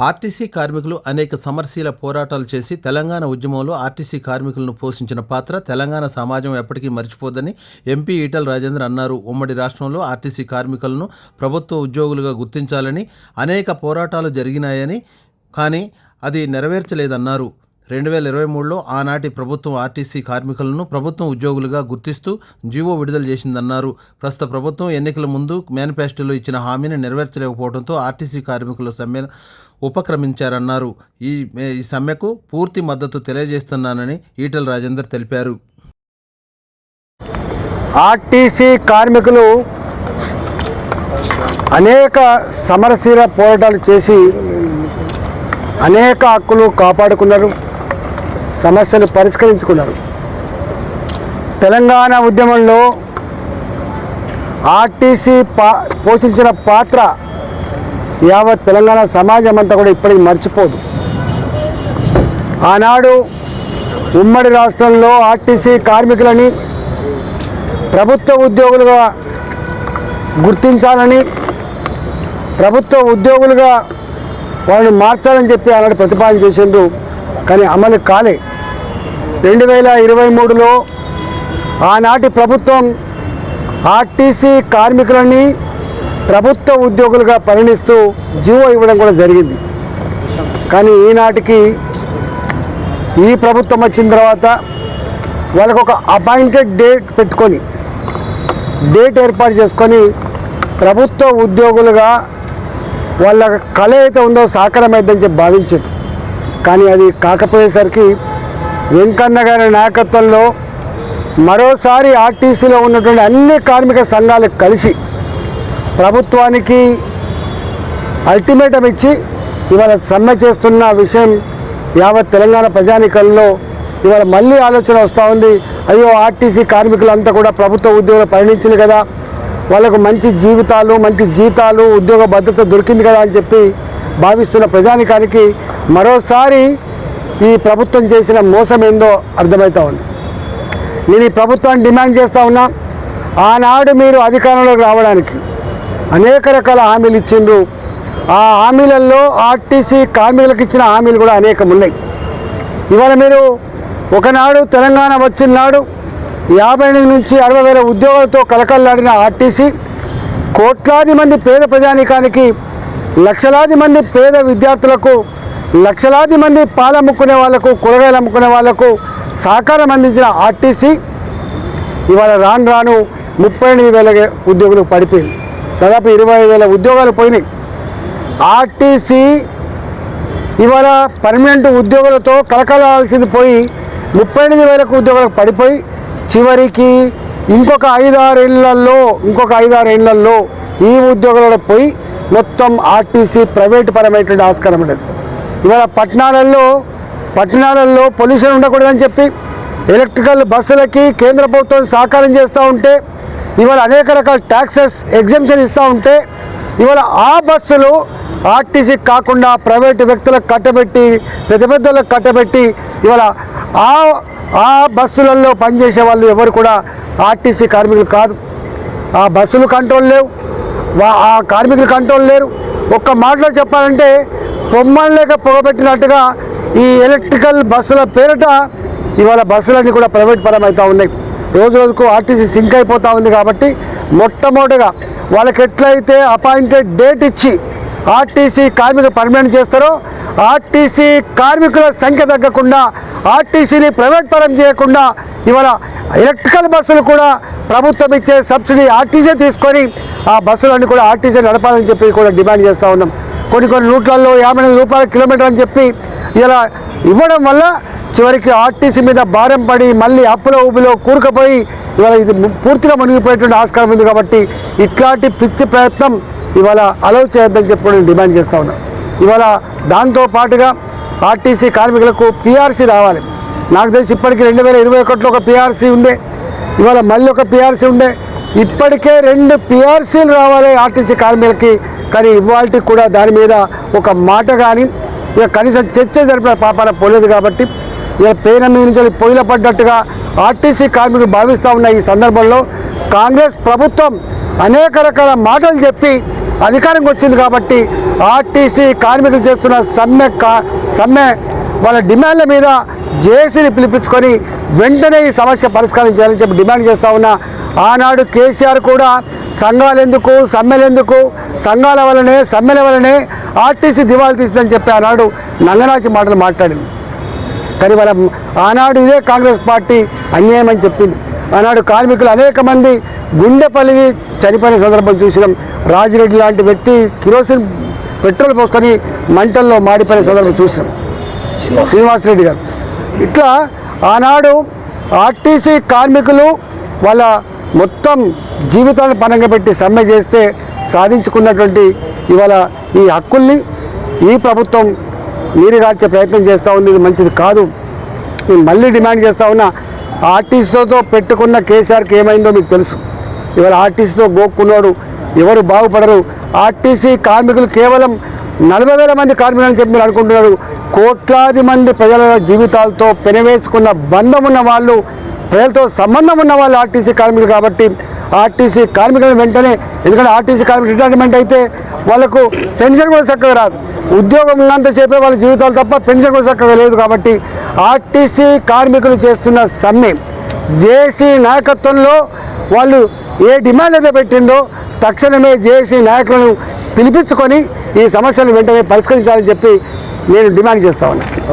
RTC కార్మికులు అనేక సమరశీల పోరాటాలు చేసి తెలంగాణ ఉద్యమంలో ఆర్టీసీ కార్మికులను పోషించిన పాత్ర తెలంగాణ సమాజం ఎప్పటికీ మర్చిపోదని ఎంపీ ఈటెల రాజేందర్ అన్నారు. ఉమ్మడి రాష్ట్రంలో ఆర్టీసీ కార్మికులను ప్రభుత్వ ఉద్యోగులుగా గుర్తించాలని అనేక పోరాటాలు జరిగినాయని, కానీ అది నెరవేర్చలేదన్నారు. 2023లో ఆనాటి ప్రభుత్వం ఆర్టీసీ కార్మికులను ప్రభుత్వం ఉద్యోగులుగా గుర్తిస్తూ జీవో విడుదల చేసిందన్నారు. ప్రస్తుత ప్రభుత్వం ఎన్నికల ముందు మేనిఫెస్టోలో ఇచ్చిన హామీని నెరవేర్చలేకపోవడంతో ఆర్టీసీ కార్మికుల సమ్మెను ఉపక్రమించారన్నారు. ఈ సమ్మెకు పూర్తి మద్దతు తెలియజేస్తున్నానని ఈటెల రాజేందర్ తెలిపారు. ఆర్టీసీ కార్మికులు అనేక సమరశీల పోరాటాలు చేసి అనేక హక్కులు కాపాడుకున్నారు, సమస్యలు పరిష్కరించుకున్నారు. తెలంగాణ ఉద్యమంలో ఆర్టీసీ పోషించిన పాత్ర యావత్ తెలంగాణ సమాజం అంతా కూడా ఇప్పటికి మర్చిపోదు. ఆనాడు ఉమ్మడి రాష్ట్రంలో ఆర్టీసీ కార్మికులని ప్రభుత్వ ఉద్యోగులుగా గుర్తించాలని, ప్రభుత్వ ఉద్యోగులుగా వాళ్ళని మార్చాలని చెప్పి ఆనాడు ప్రతిపాదన చేసిండు. కానీ అమలు కాలే. 2023లో ఆనాటి ప్రభుత్వం ఆర్టీసీ కార్మికులని ప్రభుత్వ ఉద్యోగులుగా పరిగణిస్తూ జీవో ఇవ్వడం కూడా జరిగింది. కానీ ఈనాటికి ఈ ప్రభుత్వం వచ్చిన తర్వాత వాళ్ళకు ఒక అపాయింటెడ్ డేట్ పెట్టుకొని, డేట్ ఏర్పాటు చేసుకొని ప్రభుత్వ ఉద్యోగులుగా వాళ్ళ కళ అయితే ఉందో సాకారమైందని చెప్పి భావించారు. కానీ అది కాకపోయేసరికి వెంకన్న గారి నాయకత్వంలో మరోసారి ఆర్టీసీలో ఉన్నటువంటి అన్ని కార్మిక సంఘాలు కలిసి ప్రభుత్వానికి అల్టిమేటం ఇచ్చి ఇవాళ సమ్మె చేస్తున్న విషయం యావత్ తెలంగాణ ప్రజానీకంలో ఇవాళ మళ్ళీ ఆలోచన వస్తూ ఉంది. అయ్యో, ఆర్టీసీ కార్మికులంతా కూడా ప్రభుత్వ ఉద్యోగులు పరిణించింది కదా, వాళ్ళకు మంచి జీవితాలు, మంచి జీతాలు, ఉద్యోగ భద్రత దొరికింది కదా అని చెప్పి భావిస్తున్న ప్రజానికానికి మరోసారి ఈ ప్రభుత్వం చేసిన మోసం ఏందో అర్థమవుతూ ఉంది. నేను ఈ ప్రభుత్వాన్ని డిమాండ్ చేస్తూ ఉన్నా, ఆనాడు మీరు అధికారంలోకి రావడానికి అనేక రకాల హామీలు ఇచ్చిండ్రు. ఆ హామీలలో ఆర్టీసీ కార్మికులకు ఇచ్చిన హామీలు కూడా అనేకం ఉన్నాయి. ఇవాళ మీరు ఒకనాడు తెలంగాణ వచ్చిన నాడు 58 నుంచి 60 వేల ఉద్యోగాలతో కలకల్లాడిన ఆర్టీసీ కోట్లాది మంది పేద ప్రజానీకానికి, లక్షలాది మంది పేద విద్యార్థులకు, లక్షలాది మంది పాలు అమ్ముకునే వాళ్లకు, కూరగాయలు అమ్ముకునే వాళ్లకు సహకారం అందించిన ఆర్టీసీ ఇవాళ రాను రాను 38,000 ఉద్యోగులు పడిపోయింది. దాదాపు 20,000 ఉద్యోగాలు పోయినాయి. ఆర్టీసీ ఇవాళ పర్మనెంట్ ఉద్యోగులతో కలకలాల్సింది పోయి 38,000 ఉద్యోగులకు పడిపోయి చివరికి ఇంకొక 5-6 ఏళ్లలో ఈ ఉద్యోగులలో పోయి మొత్తం ఆర్టీసీ ప్రైవేటు పరమైనటువంటి ఆస్కారం ఉండదు. ఇవాళ పట్టణాలలో పొల్యూషన్ ఉండకూడదని చెప్పి ఎలక్ట్రికల్ బస్సులకి కేంద్ర ప్రభుత్వం సహకారం చేస్తూ ఉంటే, ఇవాళ అనేక రకాల ట్యాక్సెస్ ఎగ్జంప్షన్ ఇస్తూ ఉంటే, ఇవాళ ఆ బస్సులు ఆర్టీసీ కాకుండా ప్రైవేటు వ్యక్తులకు కట్టబెట్టి, పెద్ద పెద్దలకు కట్టబెట్టి, ఇవాళ ఆ బస్సులలో పనిచేసే వాళ్ళు ఎవరు కూడా ఆర్టీసీ కార్మికులు కాదు. ఆ బస్సులు కంట్రోల్ లేవు, ఆ కార్మికులు కంట్రోల్ లేరు. ఒక్క మాటలో చెప్పాలంటే పొమ్మలు లేక పొగబెట్టినట్టుగా ఈ ఎలక్ట్రికల్ బస్సుల పేరిట ఇవాళ బస్సులన్నీ కూడా ప్రైవేట్ పరం అవుతూ ఉన్నాయి. రోజు రోజుకు ఆర్టీసీ సింక్ అయిపోతూ ఉంది. కాబట్టి మొట్టమొదటిగా వాళ్ళకి ఎట్లయితే అపాయింటెడ్ డేట్ ఇచ్చి ఆర్టీసీ కార్మికులు పర్మనెంట్ చేస్తారో, ఆర్టీసీ కార్మికుల సంఖ్య తగ్గకుండా, ఆర్టీసీని ప్రైవేట్ పరం చేయకుండా ఇవాళ ఎలక్ట్రికల్ బస్సులు కూడా ప్రభుత్వం ఇచ్చే సబ్సిడీ ఆర్టీసీ తీసుకొని ఆ బస్సులన్నీ కూడా ఆర్టీసీ నడపాలని చెప్పి కూడా డిమాండ్ చేస్తూ ఉన్నాం. కొన్ని రూట్లలో 58 రూపాయల కిలోమీటర్ అని చెప్పి ఇలా ఇవ్వడం వల్ల చివరికి ఆర్టీసీ మీద భారం పడి మళ్ళీ అప్పులో ఊబిలో కూరుకుపోయి ఇవాళ ఇది పూర్తిగా మునిగిపోయేటువంటి ఆస్కారం ఉంది. కాబట్టి ఇట్లాంటి పిచ్చి ప్రయత్నం ఇవాళ అలౌ చేయొద్దని చెప్పి డిమాండ్ చేస్తూ ఉన్నాం. ఇవాళ దాంతోపాటుగా ఆర్టీసీ కార్మికులకు పీఆర్సీ రావాలి. నాకు తెలిసి ఇప్పటికీ 2021లో ఒక పీఆర్సీ ఉండే, ఇవాళ మళ్ళీ ఒక పీఆర్సీ ఉండే. ఇప్పటికే 2 పీఆర్సీలు రావాలి ఆర్టీసీ కార్మికులకి. కానీ ఇవాళకి కూడా దాని మీద ఒక మాట కానీ ఇక కనీసం చర్చ జరిపిన పాపాన పోలేదు. కాబట్టి ఇక పేన మీద నుంచి పొయ్యిల పడ్డట్టుగా ఆర్టీసీ కార్మికులు భావిస్తూ ఉన్న ఈ సందర్భంలో కాంగ్రెస్ ప్రభుత్వం అనేక రకాల మాటలు చెప్పి అధికారంకి వచ్చింది కాబట్టి ఆర్టీసీ కార్మికులు చేస్తున్న సమ్మె వాళ్ళ డిమాండ్ల మీద జేఏసీని పిలిపించుకొని వెంటనే ఈ సమస్య పరిష్కారం చేయాలని చెప్పి డిమాండ్ చేస్తూ ఉన్నా. ఆనాడు కేసీఆర్ కూడా సంఘాలెందుకు సమ్మెలెందుకు, సంఘాల వల్లనే సమ్మెల వల్లనే ఆర్టీసీ దివాళా తీసిందని చెప్పి ఆనాడు నంగనాచి మాటలు మాట్లాడింది. కానీ వాళ్ళ ఆనాడు ఇదే కాంగ్రెస్ పార్టీ అన్యాయం అని చెప్పింది. ఆనాడు కార్మికులు అనేక మంది గుండె పలిగి చనిపోయిన సందర్భం చూసినాం. రాజిరెడ్డి లాంటి వ్యక్తి కిరోసిన్ పెట్రోల్ పోసుకొని మంటల్లో మాడిపోయిన సందర్భం చూసినాం. శ్రీనివాసరెడ్డి గారు ఇట్లా ఆనాడు ఆర్టీసీ కార్మికులు వాళ్ళ మొత్తం జీవితాలను పణంగా పెట్టి సమ్మె చేస్తే సాధించుకున్నటువంటి ఇవాళ ఈ హక్కుల్ని ఈ ప్రభుత్వం నీరుగార్చే ప్రయత్నం చేస్తూ ఉంది. ఇది మంచిది కాదు. నేను మళ్ళీ డిమాండ్ చేస్తూ ఉన్నా, ఆర్టీసీతో పెట్టుకున్న కేసీఆర్కి ఏమైందో మీకు తెలుసు. ఇవాళ ఆర్టీసీతో గోక్కున్నాడు ఎవరు బాగుపడరు. ఆర్టీసీ కార్మికులు కేవలం 40,000 మంది కార్మికులని చెప్పి మీరు అనుకుంటున్నారు. కోట్లాది మంది ప్రజల జీవితాలతో పెనవేసుకున్న బంధం ఉన్న వాళ్ళు, ప్రజలతో సంబంధం ఉన్న వాళ్ళు ఆర్టీసీ కార్మికులు. కాబట్టి ఆర్టీసీ కార్మికులను వెంటనే, ఎందుకంటే ఆర్టీసీ కార్మికులు రిటైర్మెంట్ అయితే వాళ్ళకు పెన్షన్ కూడా చక్కగా రాదు. ఉద్యోగం ఉన్నంతసేపే వాళ్ళ జీవితాలు తప్ప పెన్షన్ కూడా చక్కగా లేదు. కాబట్టి ఆర్టీసీ కార్మికులు చేస్తున్న సమ్మె జేఏసీ నాయకత్వంలో వాళ్ళు ఏ డిమాండ్ అయితే పెట్టిందో తక్షణమే జేఏసీ నాయకులను పిలిపించుకొని ఈ సమస్యను వెంటనే పరిష్కరించాలని చెప్పి నేను డిమాండ్ చేస్తా ఉన్నాను.